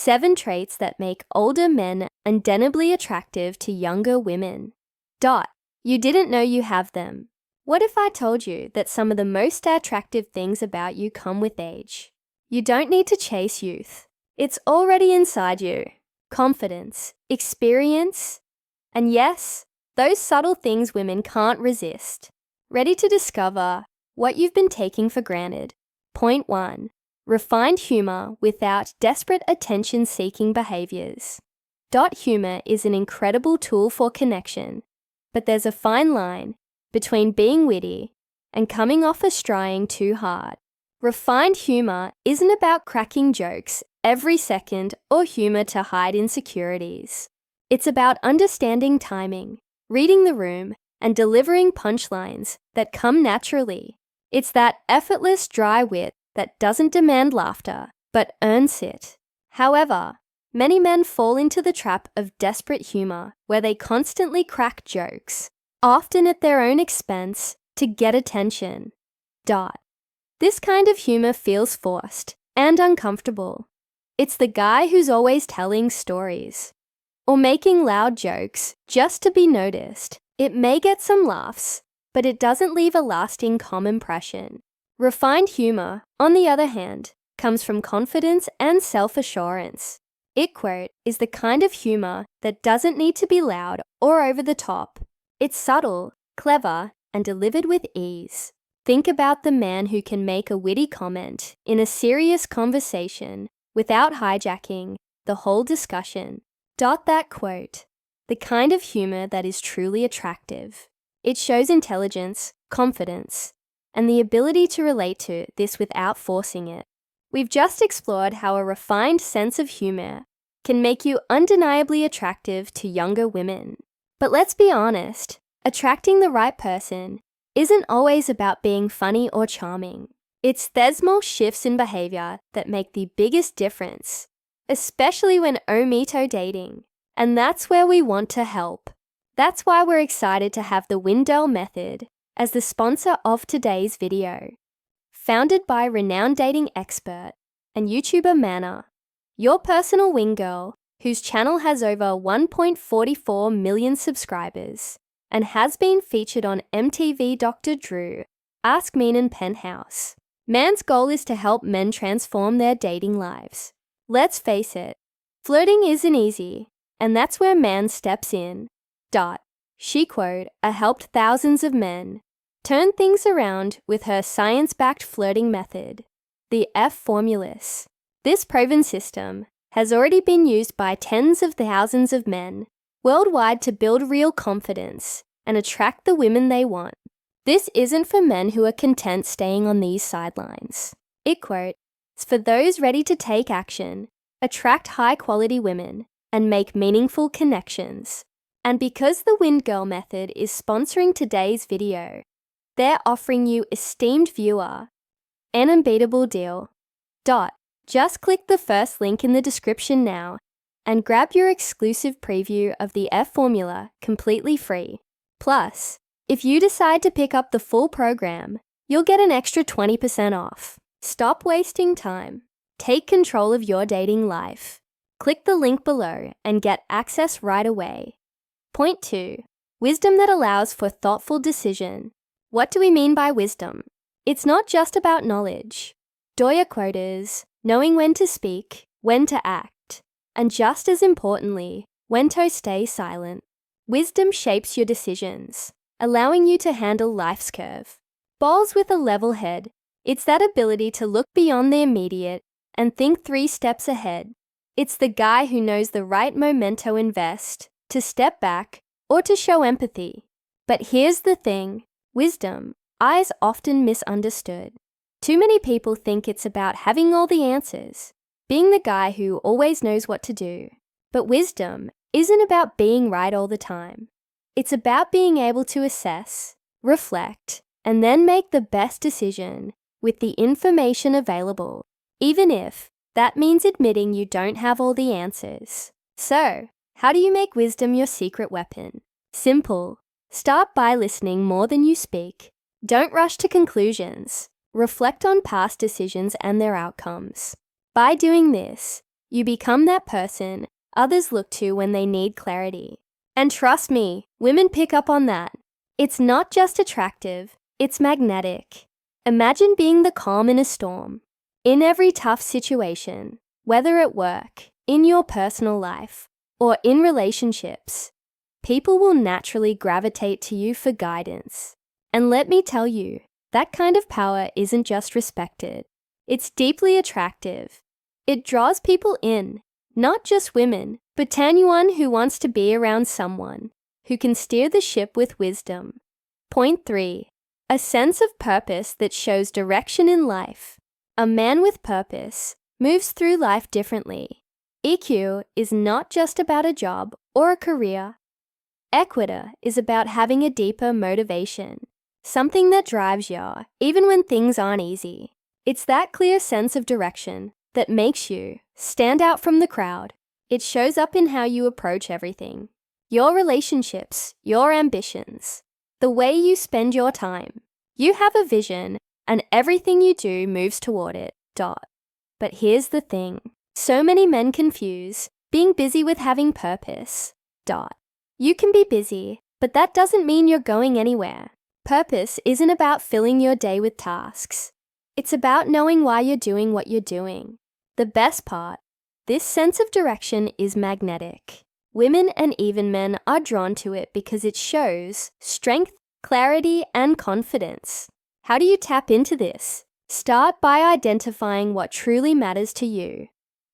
7 traits that make older men undeniably attractive to younger women. You didn't know you have them. What if I told you that some of the most attractive things about you come with age? You don't need to chase youth. It's already inside you. Confidence, experience, and yes, those subtle things women can't resist. Ready to discover what you've been taking for granted. Point 1. Refined humor without desperate attention-seeking behaviors. Humor is an incredible tool for connection, but there's a fine line between being witty and coming off as trying too hard. Refined humor isn't about cracking jokes every second or humor to hide insecurities. It's about understanding timing, reading the room, and delivering punchlines that come naturally. It's that effortless dry wit that doesn't demand laughter, but earns it. However, many men fall into the trap of desperate humor where they constantly crack jokes, often at their own expense, to get attention. This kind of humor feels forced and uncomfortable. It's the guy who's always telling stories or making loud jokes just to be noticed. It may get some laughs, but it doesn't leave a lasting calm impression. Refined humor, on the other hand, comes from confidence and self-assurance. Is the kind of humor that doesn't need to be loud or over the top. It's subtle, clever, and delivered with ease. Think about the man who can make a witty comment in a serious conversation without hijacking the whole discussion. That quote, the kind of humor that is truly attractive. It shows intelligence, confidence, and the ability to relate to this without forcing it. We've just explored how a refined sense of humor can make you undeniably attractive to younger women. But let's be honest, attracting the right person isn't always about being funny or charming. It's the small shifts in behavior that make the biggest difference, especially when omito dating. And that's where we want to help. That's why we're excited to have the Windell Method as the sponsor of today's video. Founded by renowned dating expert and YouTuber Mana, your personal wing girl, whose channel has over 1.44 million subscribers and has been featured on MTV Dr. Drew, Ask Mean and Penthouse. Man's goal is to help men transform their dating lives. Let's face it, flirting isn't easy, and that's where Man steps in. She helped thousands of men turn things around with her science-backed flirting method, the F Formulas. This proven system has already been used by tens of thousands of men worldwide to build real confidence and attract the women they want. This isn't for men who are content staying on these sidelines. It's for those ready to take action, attract high-quality women, and make meaningful connections. And because the Wind Girl Method is sponsoring today's video, they're offering you, esteemed viewer, an unbeatable deal. Just click the first link in the description now and grab your exclusive preview of the F Formula completely free. Plus, if you decide to pick up the full program, you'll get an extra 20% off. Stop wasting time. Take control of your dating life. Click the link below and get access right away. Point 2. Wisdom that allows for thoughtful decision. What do we mean by wisdom? It's not just about knowledge. Doya quotas, knowing when to speak, when to act, and just as importantly, when to stay silent. Wisdom shapes your decisions, allowing you to handle life's curve. Bowls with a level head. It's that ability to look beyond the immediate and think 3 steps ahead. It's the guy who knows the right momento invest, to step back, or to show empathy. But here's the thing, wisdom is often misunderstood. Too many people think it's about having all the answers, being the guy who always knows what to do. But wisdom isn't about being right all the time. It's about being able to assess, reflect, and then make the best decision with the information available, even if that means admitting you don't have all the answers. So, how do you make wisdom your secret weapon? Simple. Start by listening more than you speak. Don't rush to conclusions. Reflect on past decisions and their outcomes. By doing this, You become that person others look to when they need clarity. And trust me, women pick up on that. It's not just attractive, it's magnetic. Imagine being the calm in a storm. In every tough situation, whether at work, in your personal life, or in relationships, people will naturally gravitate to you for guidance. And let me tell you, that kind of power isn't just respected. It's deeply attractive. It draws people in, not just women, but anyone who wants to be around someone who can steer the ship with wisdom. Point 3. A sense of purpose that shows direction in life. A man with purpose moves through life differently. EQ is not just about a job or a career. Equita is about having a deeper motivation, something that drives you even when things aren't easy. It's that clear sense of direction that makes you stand out from the crowd. It shows up in how you approach everything. Your relationships, your ambitions, the way you spend your time. You have a vision and everything you do moves toward it. But here's the thing. So many men confuse being busy with having purpose. You can be busy, but that doesn't mean you're going anywhere. Purpose isn't about filling your day with tasks. It's about knowing why you're doing what you're doing. The best part, this sense of direction is magnetic. Women and even men are drawn to it because it shows strength, clarity, and confidence. How do you tap into this? Start by identifying what truly matters to you.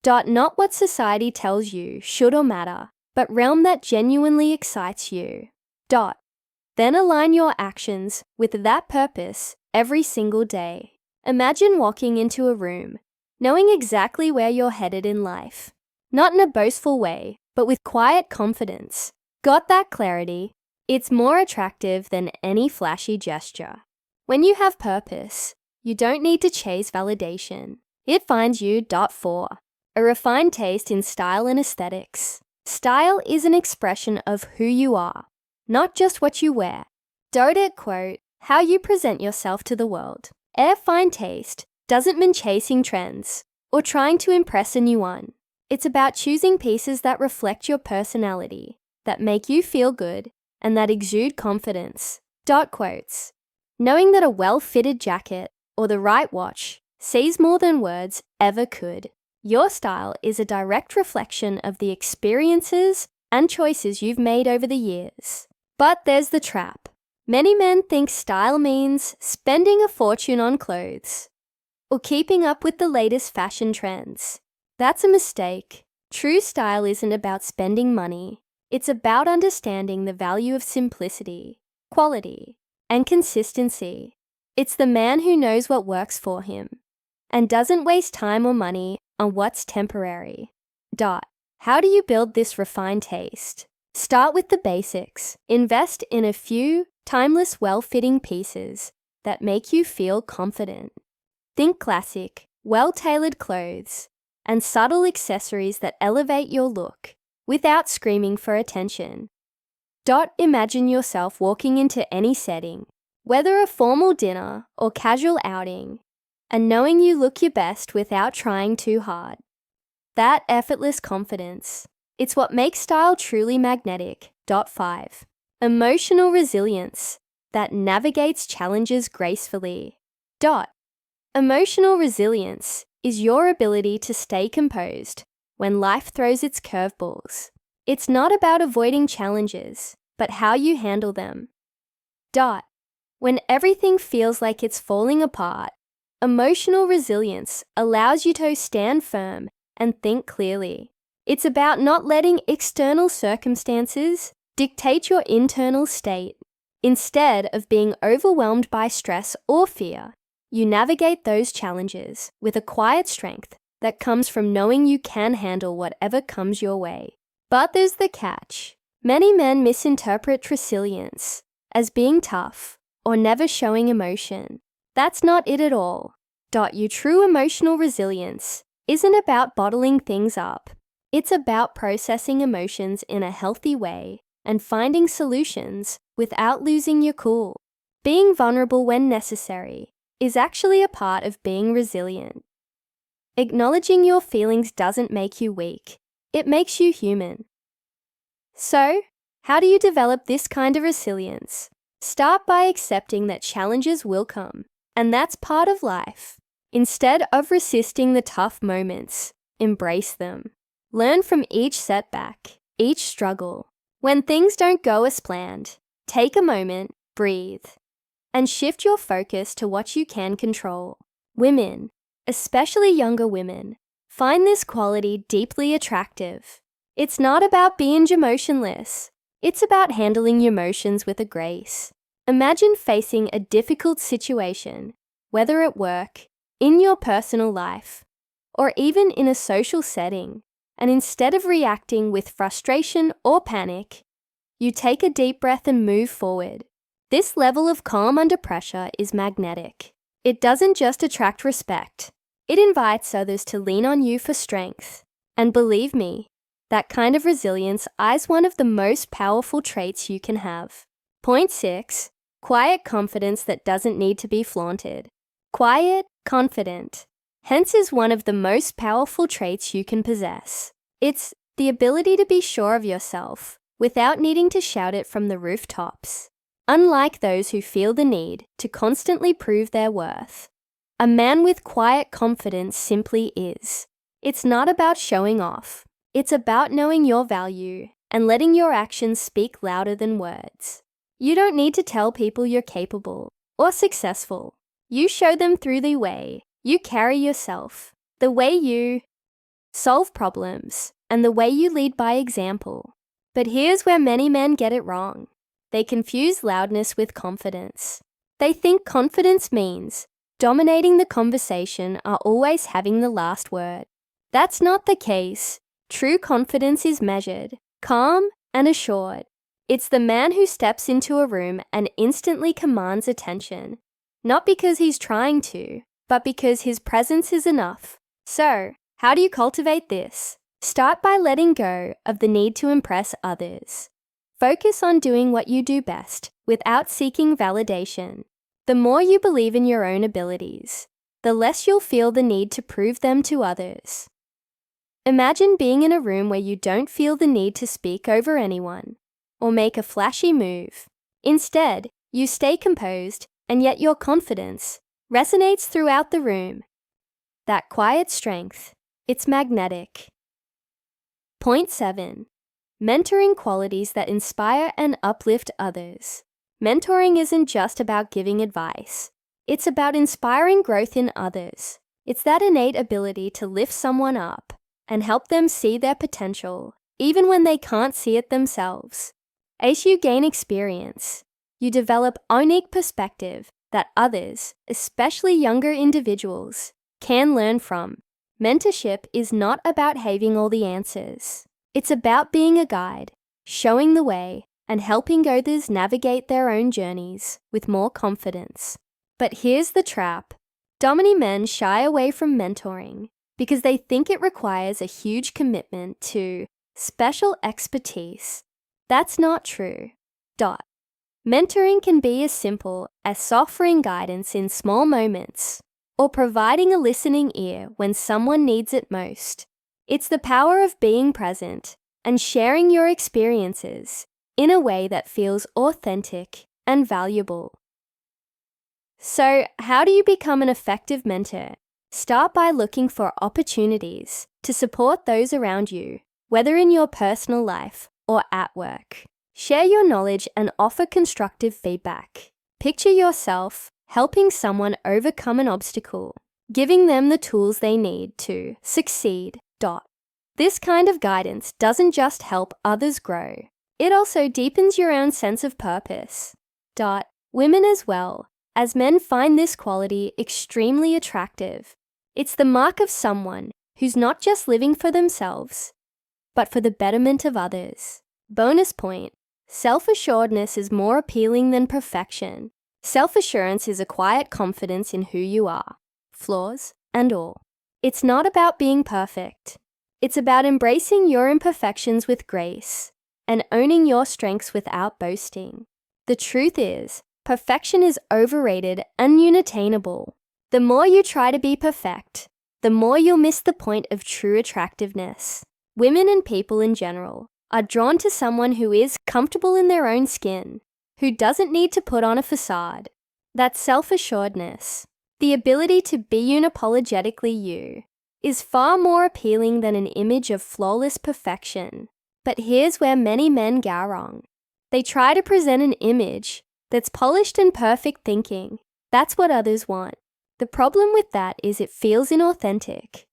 Not what society tells you should or matter, but realm that genuinely excites you. Then align your actions with that purpose every single day. Imagine walking into a room, knowing exactly where you're headed in life. Not in a boastful way, but with quiet confidence. Got that clarity? It's more attractive than any flashy gesture. When you have purpose, you don't need to chase validation. It finds you. 4. A refined taste in style and aesthetics. Style is an expression of who you are, not just what you wear. It quote, how you present yourself to the world. Fine taste doesn't mean chasing trends or trying to impress anyone. It's about choosing pieces that reflect your personality, that make you feel good, and that exude confidence. Quotes. Knowing that a well-fitted jacket or the right watch says more than words ever could. Your style is a direct reflection of the experiences and choices you've made over the years. But there's the trap. Many men think style means spending a fortune on clothes or keeping up with the latest fashion trends. That's a mistake. True style isn't about spending money. It's about understanding the value of simplicity, quality, and consistency. It's the man who knows what works for him and doesn't waste time or money on what's temporary. How do you build this refined taste? Start with the basics. Invest in a few timeless, well-fitting pieces that make you feel confident. Think classic, well-tailored clothes and subtle accessories that elevate your look without screaming for attention. Imagine yourself walking into any setting, whether a formal dinner or casual outing, and knowing you look your best without trying too hard. That effortless confidence, it's what makes style truly magnetic. 5. Emotional resilience that navigates challenges gracefully. Emotional resilience is your ability to stay composed when life throws its curveballs. It's not about avoiding challenges, but how you handle them. When everything feels like it's falling apart, emotional resilience allows you to stand firm and think clearly. It's about not letting external circumstances dictate your internal state. Instead of being overwhelmed by stress or fear, you navigate those challenges with a quiet strength that comes from knowing you can handle whatever comes your way. But there's the catch. Many men misinterpret resilience as being tough or never showing emotion. That's not it at all. Your true emotional resilience isn't about bottling things up. It's about processing emotions in a healthy way and finding solutions without losing your cool. Being vulnerable when necessary is actually a part of being resilient. Acknowledging your feelings doesn't make you weak. It makes you human. So, how do you develop this kind of resilience? Start by accepting that challenges will come, and that's part of life. Instead of resisting the tough moments, embrace them. Learn from each setback, each struggle. When things don't go as planned, take a moment, breathe, and shift your focus to what you can control. Women, especially younger women, find this quality deeply attractive. It's not about being emotionless. It's about handling your emotions with a grace. Imagine facing a difficult situation, whether at work, in your personal life, or even in a social setting, and instead of reacting with frustration or panic, you take a deep breath and move forward. This level of calm under pressure is magnetic. It doesn't just attract respect. It invites others to lean on you for strength. And believe me, that kind of resilience is one of the most powerful traits you can have. Point 6. Quiet confidence that doesn't need to be flaunted. Quiet, confident, hence is one of the most powerful traits you can possess. It's the ability to be sure of yourself without needing to shout it from the rooftops. Unlike those who feel the need to constantly prove their worth, a man with quiet confidence simply is. It's not about showing off. It's about knowing your value and letting your actions speak louder than words. You don't need to tell people you're capable or successful. You show them through the way you carry yourself, the way you solve problems, and the way you lead by example. But here's where many men get it wrong. They confuse loudness with confidence. They think confidence means dominating the conversation or always having the last word. That's not the case. True confidence is measured, calm, and assured. It's the man who steps into a room and instantly commands attention, not because he's trying to, but because his presence is enough. So, how do you cultivate this? Start by letting go of the need to impress others. Focus on doing what you do best without seeking validation. The more you believe in your own abilities, the less you'll feel the need to prove them to others. Imagine being in a room where you don't feel the need to speak over anyone or make a flashy move. Instead, you stay composed, and yet your confidence resonates throughout the room. That quiet strength, it's magnetic. Point 7. Mentoring qualities that inspire and uplift others. Mentoring isn't just about giving advice. It's about inspiring growth in others. It's that innate ability to lift someone up and help them see their potential, even when they can't see it themselves. As you gain experience, you develop a unique perspective that others, especially younger individuals, can learn from. Mentorship is not about having all the answers. It's about being a guide, showing the way, and helping others navigate their own journeys with more confidence. But here's the trap. Dominant men shy away from mentoring because they think it requires a huge commitment to special expertise. That's not true. Mentoring can be as simple as offering guidance in small moments or providing a listening ear when someone needs it most. It's the power of being present and sharing your experiences in a way that feels authentic and valuable. So, how do you become an effective mentor? Start by looking for opportunities to support those around you, whether in your personal life or at work. Share your knowledge and offer constructive feedback. Picture yourself helping someone overcome an obstacle, giving them the tools they need to succeed. This kind of guidance doesn't just help others grow, it also deepens your own sense of purpose. Women as well, as men find this quality extremely attractive. It's the mark of someone who's not just living for themselves, but for the betterment of others. Bonus point, self-assuredness is more appealing than perfection. Self-assurance is a quiet confidence in who you are, flaws and all. It's not about being perfect. It's about embracing your imperfections with grace and owning your strengths without boasting. The truth is, perfection is overrated and unattainable. The more you try to be perfect, the the more you'll miss the point of true attractiveness. Women and people in general are drawn to someone who is comfortable in their own skin, who doesn't need to put on a facade. That self-assuredness, the ability to be unapologetically you, is far more appealing than an image of flawless perfection. But here's where many men go wrong. They try to present an image that's polished and perfect, thinking that's what others want. The problem with that is it feels inauthentic.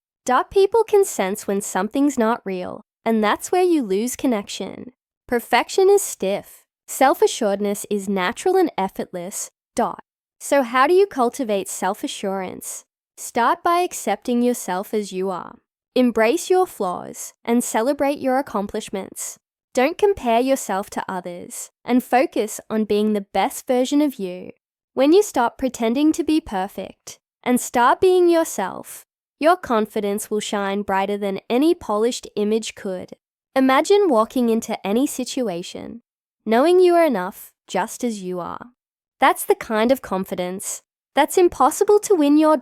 People can sense when something's not real, and that's where you lose connection. Perfection is stiff. Self-assuredness is natural and effortless. So how do you cultivate self-assurance? Start by accepting yourself as you are. Embrace your flaws and celebrate your accomplishments. Don't compare yourself to others and focus on being the best version of you. When you stop pretending to be perfect and start being yourself, your confidence will shine brighter than any polished image could. Imagine walking into any situation, knowing you are enough just as you are. That's the kind of confidence that's impossible to win your .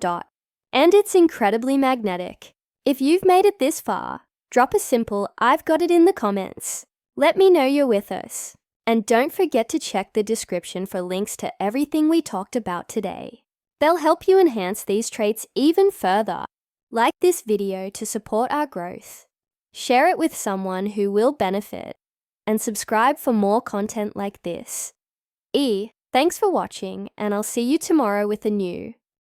And it's incredibly magnetic. If you've made it this far, drop a simple "I've got it" in the comments. Let me know you're with us. And don't forget to check the description for links to everything we talked about today. They'll help you enhance these traits even further. Like this video to support our growth. Share it with someone who will benefit. And subscribe for more content like this. Thanks for watching, and I'll see you tomorrow with a new